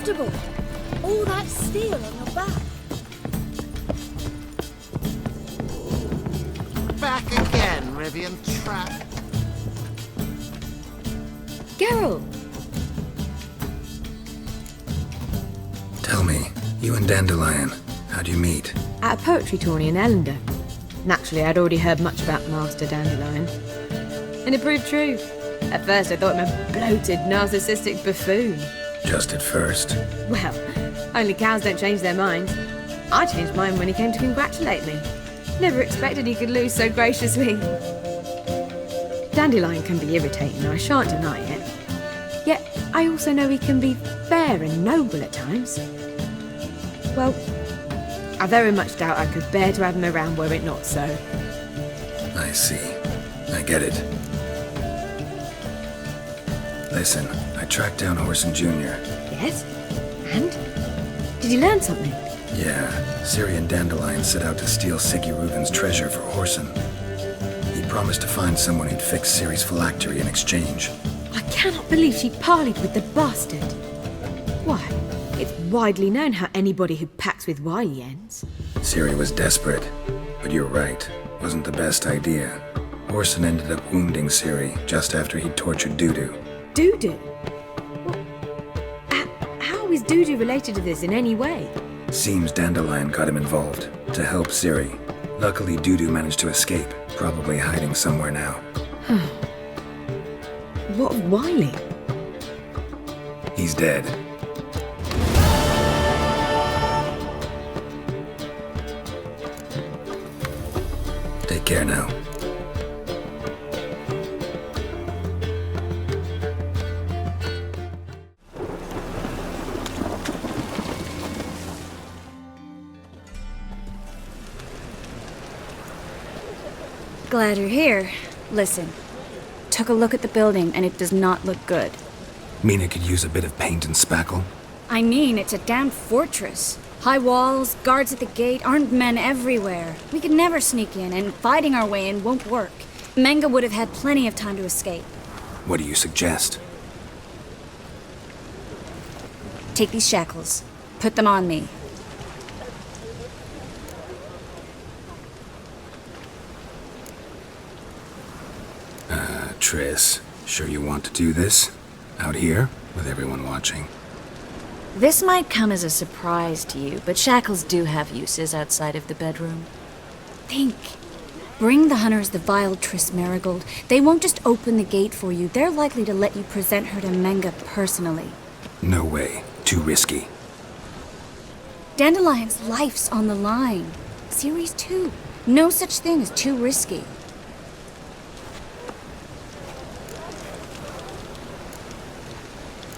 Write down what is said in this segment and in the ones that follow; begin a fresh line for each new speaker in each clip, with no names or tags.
comfortable. All that steel on your back.
Back again, Rivian Trap.
Geralt!
Tell me, you and Dandelion, how'd you meet?
At a poetry tourney in Ellender. Naturally, I'd already heard much about Master Dandelion. And it proved true. At first, I thought him a bloated, narcissistic buffoon.
Just at first.
Well, only cows don't change their minds. I changed mine when he came to congratulate me. Never expected he could lose so graciously. Dandelion can be irritating, I shan't deny it. Yet, I also know he can be fair and noble at times. Well, I very much doubt I could bear to have him around were it not so.
I see. I get it. Listen, I tracked down Horson Jr.
Yes? And? Did he learn something?
Yeah, Ciri and Dandelion set out to steal Siggy Reuven's treasure for Horson. He promised to find someone who'd fix Ciri's phylactery in exchange.
I cannot believe she parleyed with the bastard. Why, it's widely known how anybody who packs with wily ends.
Ciri was desperate, but you're right, wasn't the best idea. Horson ended up wounding Ciri just after he'd tortured Dudu.
Dudu? How is Dudu related to this in any way?
Seems Dandelion got him involved, to help Ciri. Luckily, Dudu managed to escape, probably hiding somewhere now.
What of Wiley?
He's dead. Take care now.
Glad you're here. Listen, took a look at the building and it does not look good.
Mean it could use a bit of paint and spackle?
I mean, it's a damn fortress. High walls, guards at the gate, armed men everywhere. We could never sneak in, and fighting our way in won't work. Menge would have had plenty of time to escape.
What do you suggest?
Take these shackles. Put them on me.
Triss, sure you want to do this? Out here, with everyone watching?
This might come as a surprise to you, but shackles do have uses outside of the bedroom. Think. Bring the hunters the vile Triss Marigold. They won't just open the gate for you. They're likely to let you present her to Menge personally.
No way. Too risky.
Dandelion's life's on the line. Ciri's too. No such thing as too risky.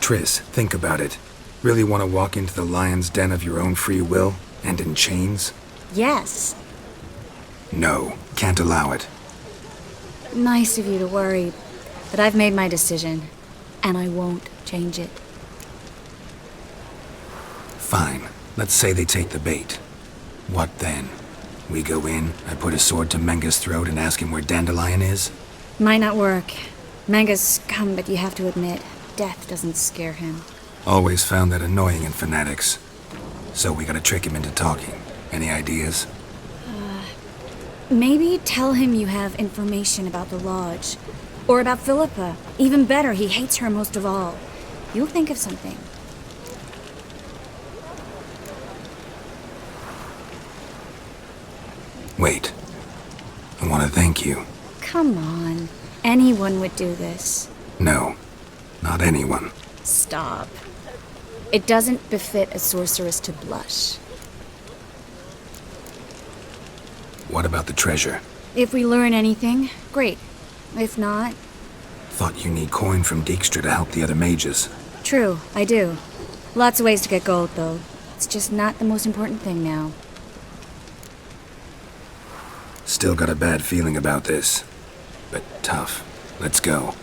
Triss, think about it. Really want to walk into the lion's den of your own free will, and in chains?
Yes.
No, can't allow it.
Nice of you to worry, but I've made my decision, and I won't change it.
Fine. Let's say they take the bait. What then? We go in, I put a sword to Menge's throat and ask him where Dandelion is?
Might not work. Menge's scum, but you have to admit, death doesn't scare him.
Always found that annoying in fanatics. So we gotta trick him into talking. Any ideas?
Maybe tell him you have information about the lodge. Or about Philippa. Even better, he hates her most of all. You'll think of something.
Wait. I want to thank you.
Come on. Anyone would do this.
No. Not anyone.
Stop. It doesn't befit a sorceress to blush.
What about the treasure?
If we learn anything, great. If not...
Thought you need coin from Dijkstra to help the other mages.
True, I do. Lots of ways to get gold, though. It's just not the most important thing now.
Still got a bad feeling about this. But tough. Let's go.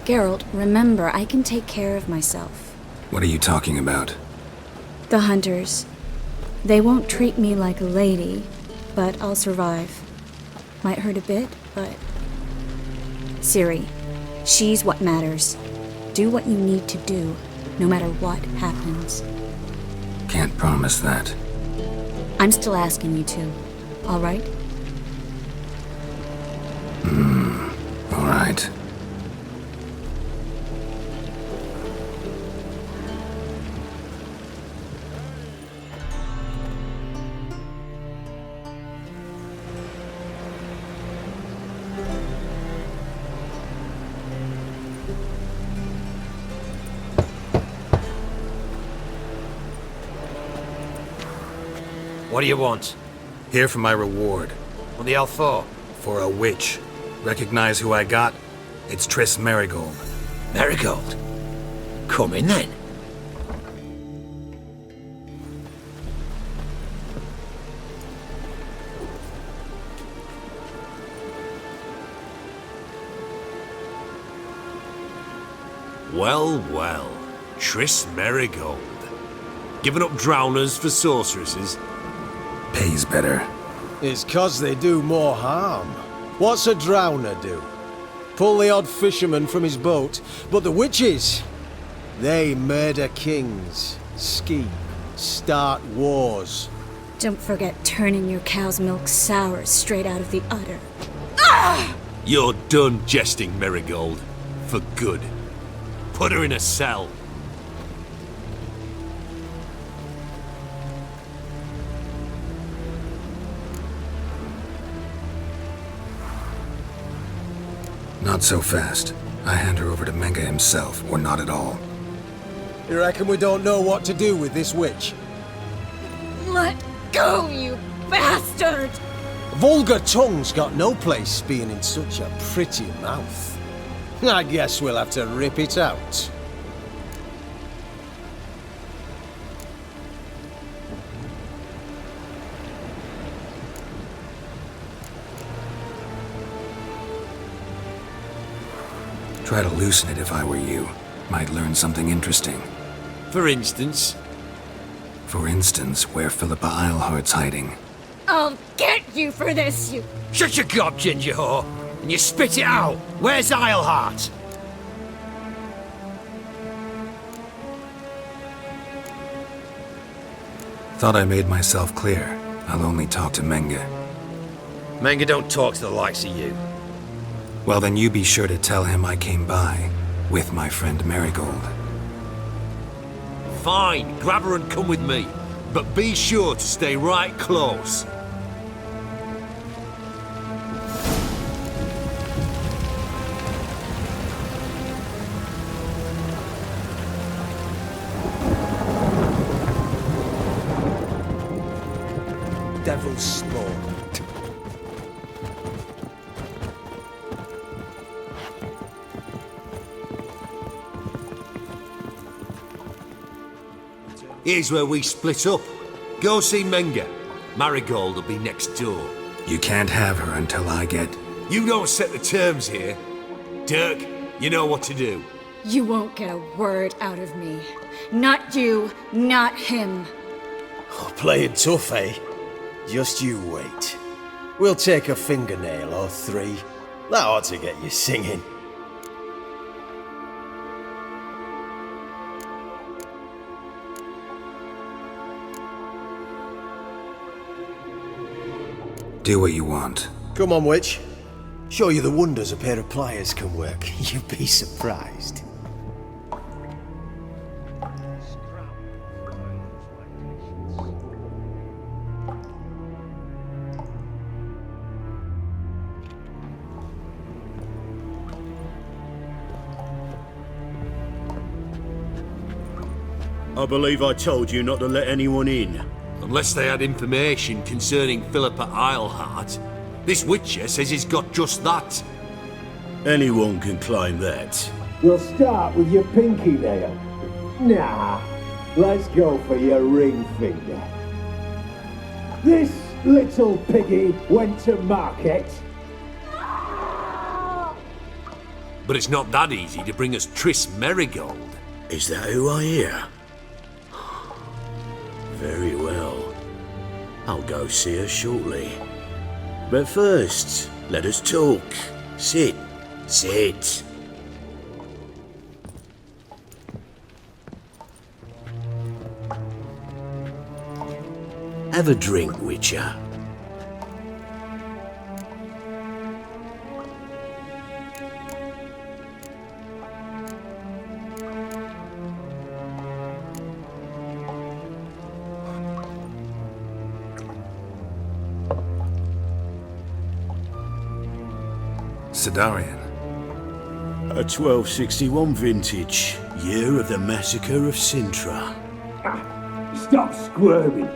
Geralt, remember, I can take care of myself.
What are you talking about?
The hunters. They won't treat me like a lady, but I'll survive. Might hurt a bit, but... Ciri, she's what matters. Do what you need to do, no matter what happens.
Can't promise that.
I'm still asking you to, all right?
All right.
What do you want?
Here for my reward.
What the hell for?
For a witch. Recognize who I got? It's Triss Merigold.
Marigold? Come in then.
Well, well. Triss Merigold. Giving up drowners for sorceresses?
Pays better.
It's 'cause they do more harm. What's a drowner do? Pull the odd fisherman from his boat, but the witches, they murder kings, scheme, start wars.
Don't forget turning your cow's milk sour straight out of the udder.
You're done jesting, Merigold. For good. Put her in a cell.
Not so fast. I hand her over to Menge himself, or not at all.
You reckon we don't know what to do with this witch?
Let go, you bastard!
Vulgar tongue's got no place being in such a pretty mouth. I guess we'll have to rip it out.
Try to loosen it if I were you. Might learn something interesting.
For instance?
For instance, where Philippa Eilhart's hiding.
I'll get you for this, you...
Shut your gob, ginger whore, and you spit it out. Where's Eilhart?
Thought I made myself clear. I'll only talk to Menge.
Menge don't talk to the likes of you.
Well, then you be sure to tell him I came by, with my friend Merigold.
Fine, grab her and come with me. But be sure to stay right close.
Devil's spawn.
Here's where we split up. Go see Menge. Marigold will be next door.
You can't have her until I get...
You don't set the terms here. Dirk, you know what to do.
You won't get a word out of me. Not you, not him.
Oh, playing tough, eh? Just you wait. We'll take a fingernail or three. That ought to get you singing.
Do what you want.
Come on, witch. Show you the wonders a pair of pliers can work. You'd be surprised.
I believe I told you not to let anyone in.
Unless they had information concerning Philippa Eilhart. This witcher says he's got just that.
Anyone can claim that.
We'll start with your pinky nail. Nah, let's go for your ring finger. This little piggy went to market.
But it's not that easy to bring us Triss Merigold.
Is that who I hear? Very well. I'll go see her shortly. But first, let us talk. Sit. Sit. Have a drink, Witcher.
Sidarian.
A 1261 vintage, year of the massacre of Sintra.
Stop squirming.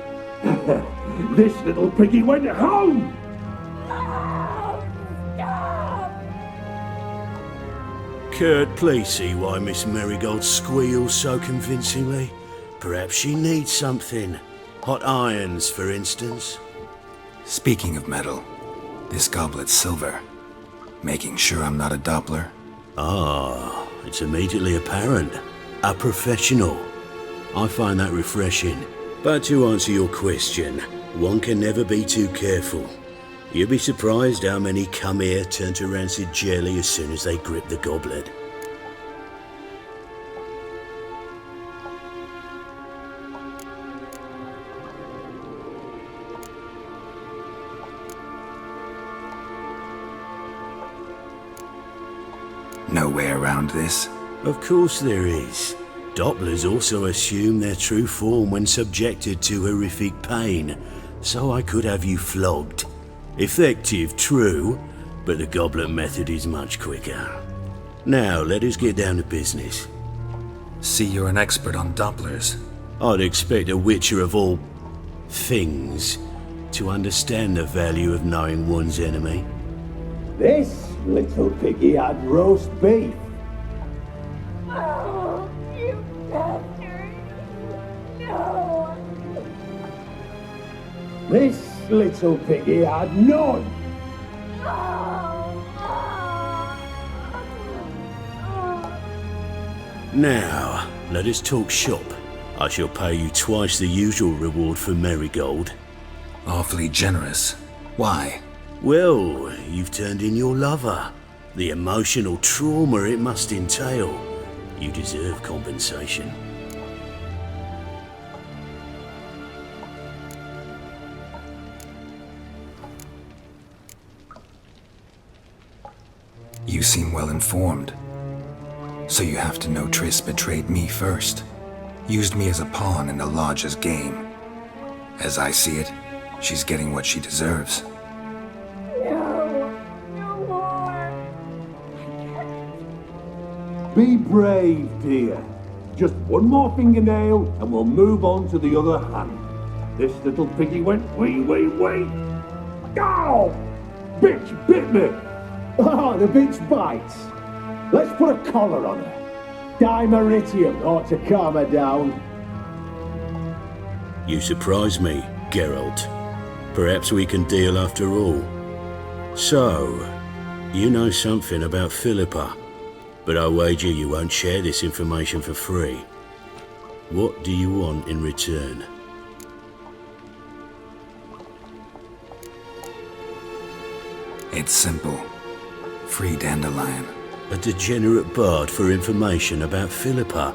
This little piggy went home.
Kurt, please see why Miss Marigold squeals so convincingly. Perhaps she needs something. Hot irons, for instance.
Speaking of metal, this goblet's silver. Making sure I'm not a Doppler?
Ah, it's immediately apparent. A professional. I find that refreshing. But to answer your question, one can never be too careful. You'll be surprised how many come here turn to rancid jelly as soon as they grip the goblet.
No way around this?
Of course there is. Dopplers also assume their true form when subjected to horrific pain, so I could have you flogged. Effective, true, but the goblet method is much quicker. Now, let us get down to business.
See, you're an expert on Dopplers.
I'd expect a witcher of all things to understand the value of knowing one's enemy.
This little piggy had roast beef.
Oh, you bastard. No.
This little piggy had none.
Now, let us talk shop. I shall pay you twice the usual reward for Marigold.
Awfully generous. Why?
Well, you've turned in your lover. The emotional trauma it must entail. You deserve compensation.
You seem well informed. So you have to know Triss betrayed me first. Used me as a pawn in the Lodge's game. As I see it, she's getting what she deserves.
Be brave, dear. Just one more fingernail and we'll move on to the other hand. This little piggy went wee. Ow! Bitch bit me! Oh, the bitch bites. Let's put a collar on her. Dimeritium ought to calm her down.
You surprise me, Geralt. Perhaps we can deal after all. So, you know something about Philippa, but I wager you won't share this information for free. What do you want in return?
It's simple. Free Dandelion.
A degenerate bard for information about Philippa.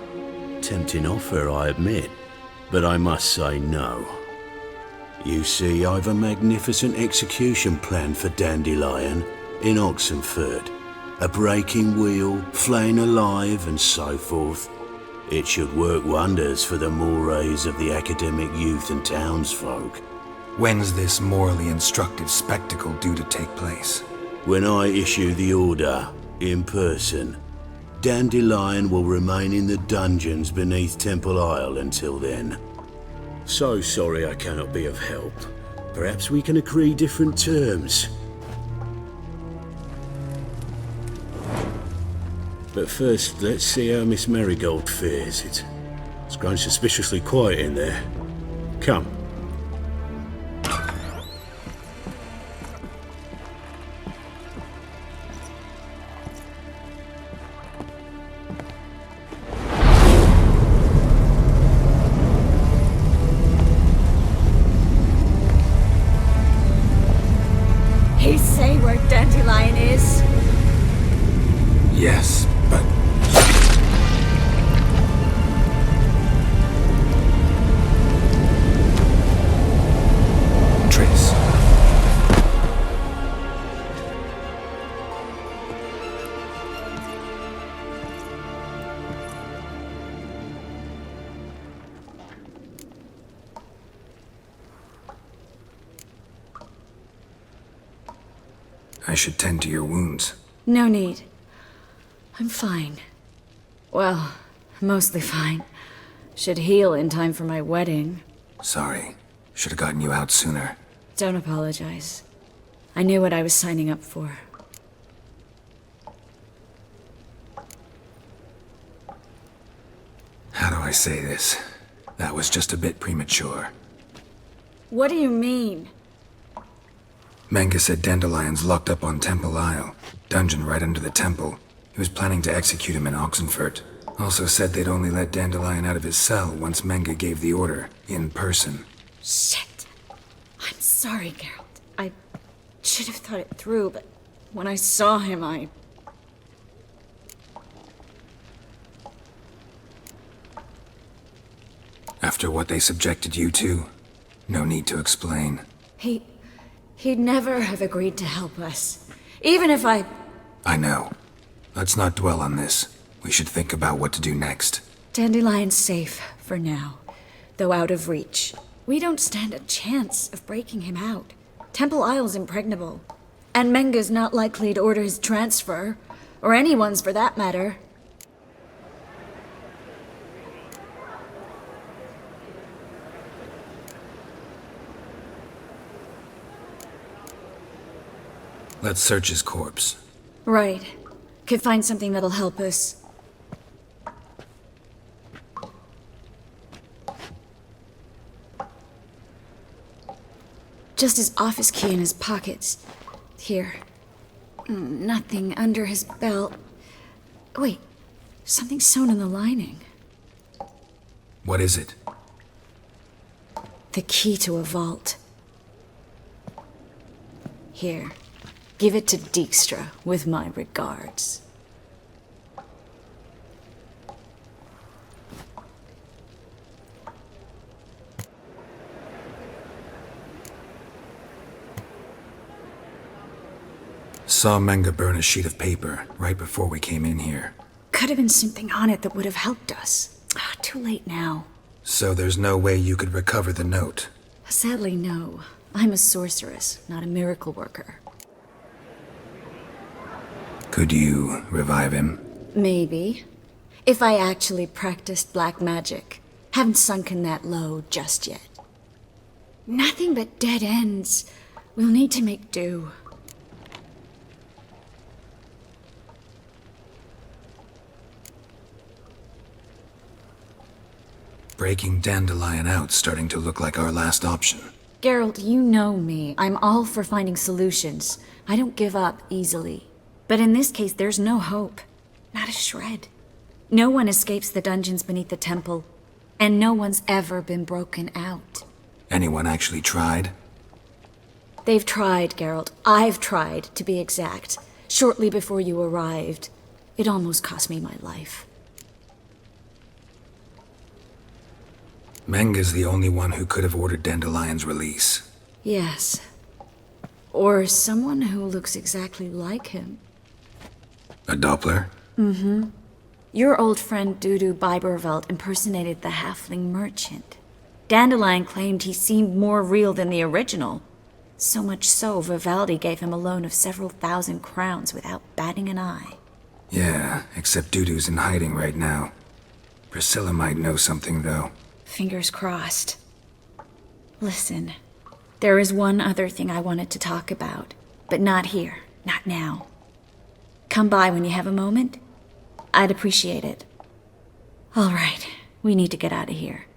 Tempting offer, I admit, but I must say no. You see, I've a magnificent execution plan for Dandelion in Oxenford. A breaking wheel, flaying alive, and so forth. It should work wonders for the mores of the academic youth and townsfolk.
When's this morally instructive spectacle due to take place?
When I issue the order, in person, Dandelion will remain in the dungeons beneath Temple Isle until then. So sorry I cannot be of help. Perhaps we can agree different terms. But first, let's see how Miss Marigold fares. It's grown suspiciously quiet in there. Come.
I should tend to your wounds.
No need. I'm fine. Well, mostly fine. Should heal in time for my wedding.
Sorry. Should have gotten you out sooner.
Don't apologize. I knew what I was signing up for.
How do I say this? That was just a bit premature.
What do you mean?
Menge said Dandelion's locked up on Temple Isle. Dungeon right under the temple. He was planning to execute him in Oxenfurt. Also said they'd only let Dandelion out of his cell once Menge gave the order, in person.
Shit. I'm sorry, Geralt. I should have thought it through, but when I saw him,
After what they subjected you to, no need to explain.
He'd never have agreed to help us. Even if I
know. Let's not dwell on this. We should think about what to do next.
Dandelion's safe, for now. Though out of reach. We don't stand a chance of breaking him out. Temple Isle's impregnable. And Menge's not likely to order his transfer. Or anyone's for that matter.
Let's search his corpse.
Right. Could find something that'll help us. Just his office key in his pockets. Here. Nothing under his belt. Wait. Something sewn in the lining.
What is it?
The key to a vault. Here. Give it to Dijkstra, with my regards.
Saw Menge burn a sheet of paper right before we came in here.
Could have been something on it that would have helped us. Too late now.
So there's no way you could recover the note?
Sadly, no. I'm a sorceress, not a miracle worker.
Could you revive him?
Maybe. If I actually practiced black magic. Haven't sunken that low just yet. Nothing but dead ends. We'll need to make do.
Breaking Dandelion out's starting to look like our last option.
Geralt, you know me. I'm all for finding solutions. I don't give up easily. But in this case, there's no hope. Not a shred. No one escapes the dungeons beneath the temple. And no one's ever been broken out.
Anyone actually tried?
They've tried, Geralt. I've tried, to be exact. Shortly before you arrived. It almost cost me my life.
Menge's the only one who could have ordered Dandelion's release.
Yes. Or someone who looks exactly like him.
A Doppler?
Mm-hmm. Your old friend Dudu Biberveld impersonated the halfling merchant. Dandelion claimed he seemed more real than the original. So much so, Vivaldi gave him a loan of several thousand crowns without batting an eye.
Yeah, except Dudu's in hiding right now. Priscilla might know something, though.
Fingers crossed. Listen, there is one other thing I wanted to talk about, but not here, not now. Come by when you have a moment. I'd appreciate it. All right, we need to get out of here.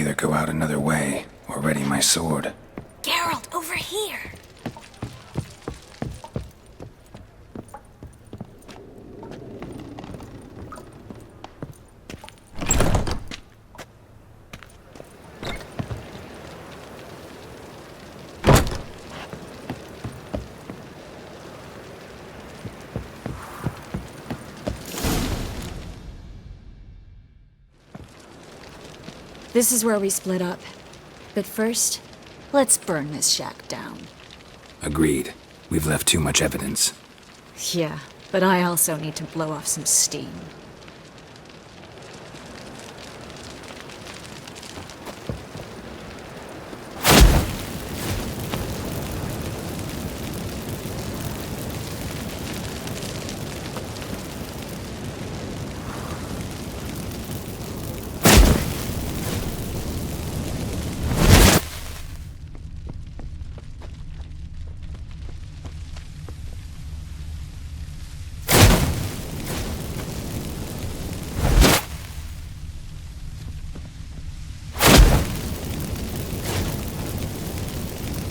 either go out another way or ready my sword.
Geralt, over here! This is where we split up. But first, let's burn this shack down.
Agreed. We've left too much evidence.
Yeah, but I also need to blow off some steam.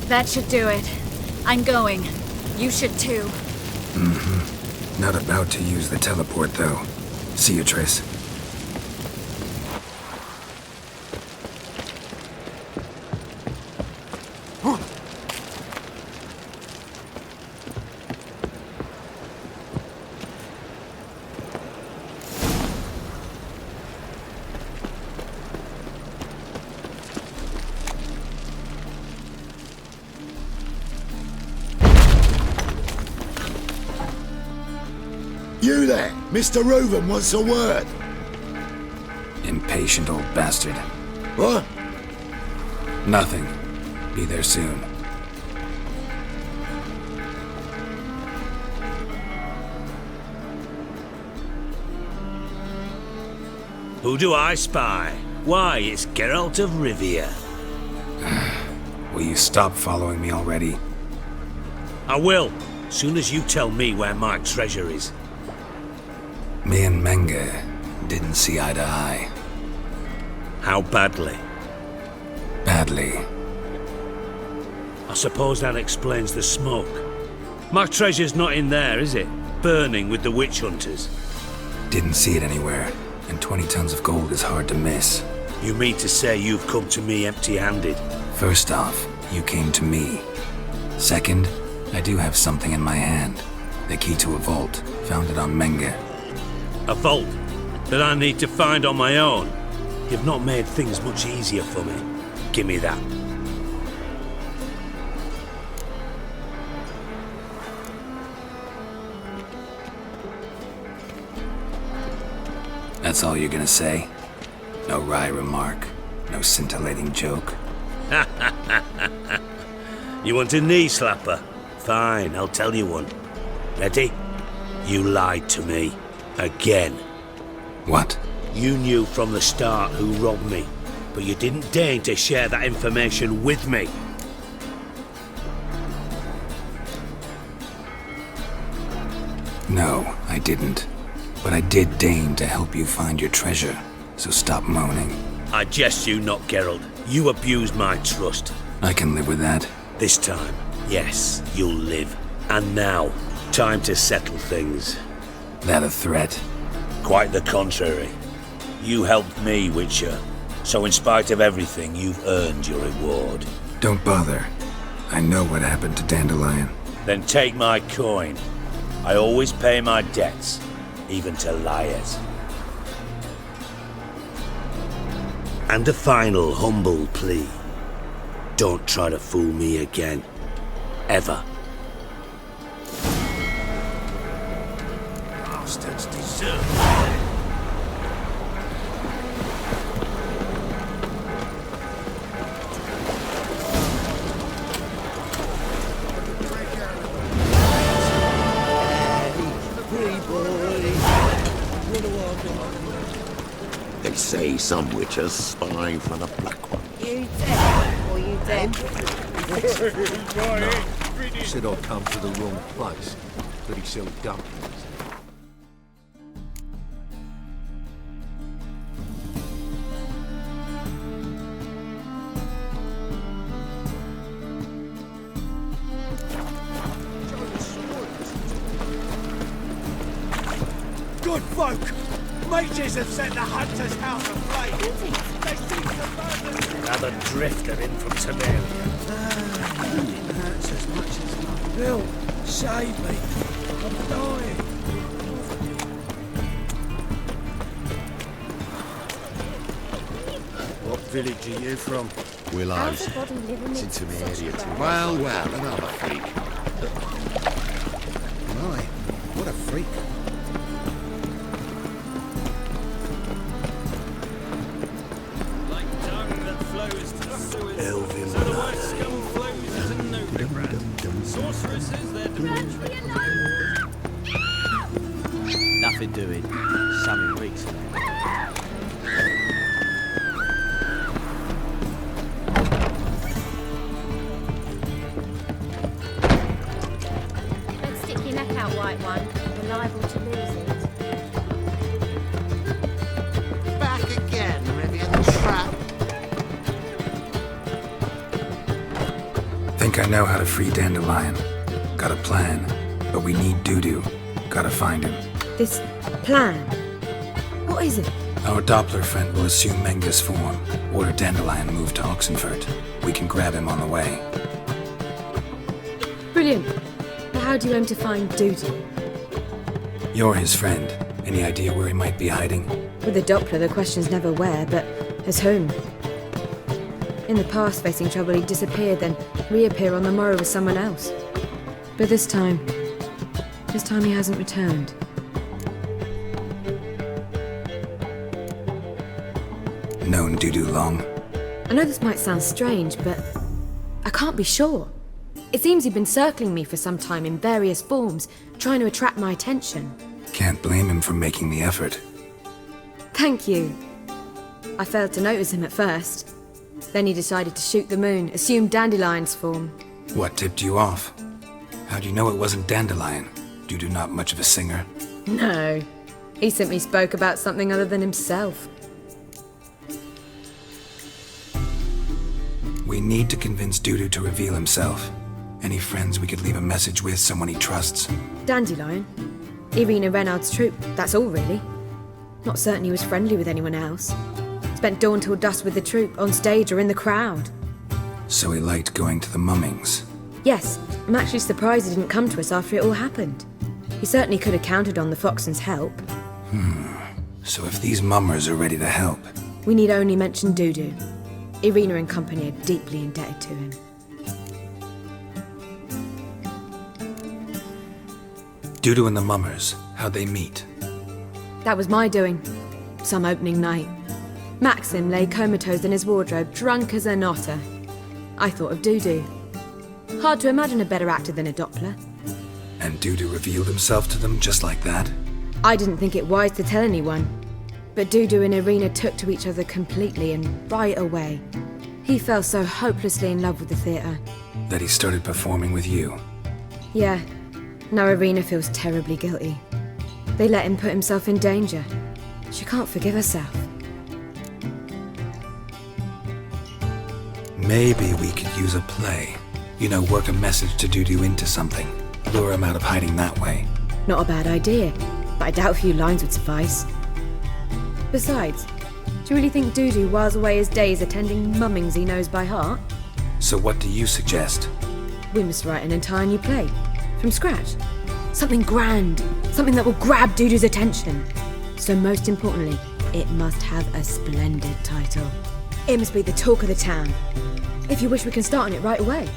That should do it. I'm going. You should too.
Not about to use the teleport, though. See you, Triss.
You there! Mr. Reuven wants a word!
Impatient old bastard.
What?
Nothing. Be there soon.
Who do I spy? Why, it's Geralt of Rivia.
Will you stop following me already?
I will, soon as you tell me where my treasure is.
Me and Menge didn't see eye to eye.
How badly?
Badly.
I suppose that explains the smoke. My treasure's not in there, is it? Burning with the witch hunters.
Didn't see it anywhere, and 20 tons of gold is hard to miss.
You mean to say you've come to me empty-handed?
First off, you came to me. Second, I do have something in my hand. The key to a vault, found it on Menge.
A vault that I need to find on my own. You've not made things much easier for me. Give me that.
That's all you're gonna say? No wry remark? No scintillating joke?
You want a knee slapper? Fine, I'll tell you one. Ready? You lied to me. Again.
What?
You knew from the start who robbed me, but you didn't deign to share that information with me.
No, I didn't. But I did deign to help you find your treasure, so stop moaning.
I jest you not, Geralt. You abused my trust.
I can live with that.
This time, yes, you'll live. And now, time to settle things.
That a threat?
Quite the contrary. You helped me, Witcher. So in spite of everything, you've earned your reward.
Don't bother. I know what happened to Dandelion.
Then take my coin. I always pay my debts, even to liars. And a final humble plea. Don't try to fool me again. Ever. Bastards deserve it.
They say some witches spy for the Black One.
You dead, or you dead?
Said I'd come to the wrong place, but he sold dumplings.
good folk! Mages have set the hunter's house aflame! They seem to burn us! Another drifter in from Siberia. It hurts as much as my Bill. Save me! I'm dying! What village are you from?
Willows. It's into my area too. Well, another freak. My, what a freak.
Like dung that flows to the sewers. So the word scum flows as a novigrad. Sorceresses, they're
Nothing doing. Something weeks.
Don't stick your neck out, white one. You're liable to lose it.
Back again, Rivian Trap.
Think I know how to free Dandelion. Got a plan, but we need Dudu. Gotta find him.
This plan? What is it?
Our Doppler friend will assume Menge's form. Order Dandelion move to Oxenfurt. We can grab him on the way.
Brilliant. But how do you aim to find Dudu?
You're his friend. Any idea where he might be hiding?
With the Doppler, the question's never where, but as whom? In the past, facing trouble, he'd disappear, then reappear on the morrow with someone else. But this time he hasn't returned.
Known Dudu long?
I know this might sound strange, but I can't be sure. It seems he'd been circling me for some time in various forms, trying to attract my attention.
Can't blame him for making the effort.
Thank you. I failed to notice him at first. Then he decided to shoot the moon, assume Dandelion's form.
What tipped you off? How'd you know it wasn't Dandelion? Dudu not much of a singer?
No. He simply spoke about something other than himself.
We need to convince Dudu to reveal himself. Any friends we could leave a message with, someone he trusts?
Dandelion? Irina Renard's troupe, that's all really. Not certain he was friendly with anyone else. Spent dawn till dusk with the troupe, on stage or in the crowd.
So he liked going to the mummings?
Yes, I'm actually surprised he didn't come to us after it all happened. He certainly could have counted on the Foxen's help.
So if these mummers are ready to help...
We need only mention Dudu. Irina and company are deeply indebted to him.
Dudu and the mummers, how'd they meet?
That was my doing. Some opening night. Maxim lay comatose in his wardrobe, drunk as an otter. I thought of Dudu. Hard to imagine a better actor than a Doppler.
And Dudu revealed himself to them just like that?
I didn't think it wise to tell anyone. But Dudu and Irina took to each other completely and right away. He fell so hopelessly in love with the theatre.
That he started performing with you?
Yeah. Now Irina feels terribly guilty. They let him put himself in danger. She can't forgive herself.
Maybe we could use a play. You know, work a message to Dudu into something. Lure him out of hiding that way.
Not a bad idea, but I doubt a few lines would suffice. Besides, do you really think Dudu whiles away his days attending mummings he knows by heart?
So what do you suggest?
We must write an entire new play. From scratch. Something grand. Something that will grab Dudu's attention. So most importantly, it must have a splendid title. It must be the talk of the town. If you wish, we can start on it right away.